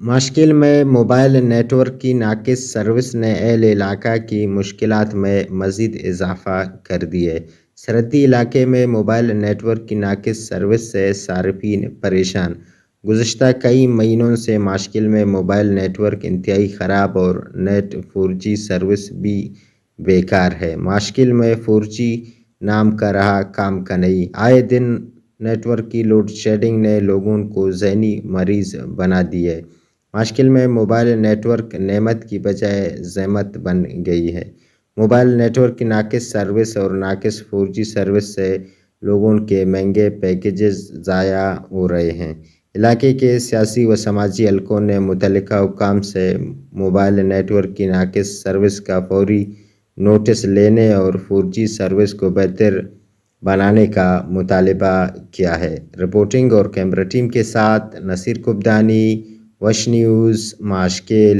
ماشکل میں mobile net work کی ناقص سروس نے اہل علاقہ کی مشکلات میں مزید اضافہ کر دی ہے۔ سرحدی علاقے میں موبائل نیٹ ورک کی ناقص سروس سے صارفین پریشان۔ گزشتہ کئی مہینوں سے ماشکل میں موبائل نیٹ ورک انتہائی خراب اور نیٹ 4G سروس بھی بیکار ہے۔ ماشکل میں 4G نام کا رہا کام کا نہیں۔ آئے دن نیٹ ورک کی لوڈ شیڈنگ نے لوگوں کو ذہنی مریض بنا دی ہے۔ ماشکل میں موبائل نیٹ ورک نعمت کی بجائے زحمت بن گئی ہے۔ موبائل نیٹ ورک کی ناقص سروس اور ناقص 4G سروس سے لوگوں کے مہنگے پیکیجز ضائع ہو رہے ہیں۔ علاقے کے سیاسی و سماجی حلقوں نے متعلقہ حکام سے موبائل نیٹ ورک کی ناقص سروس کا فوری نوٹس لینے اور 4G سروس کو بہتر بنانے کا مطالبہ کیا ہے۔ رپورٹنگ اور کیمرہ ٹیم کے ساتھ نصیر کبدانی، وش نیوز، ماشکل۔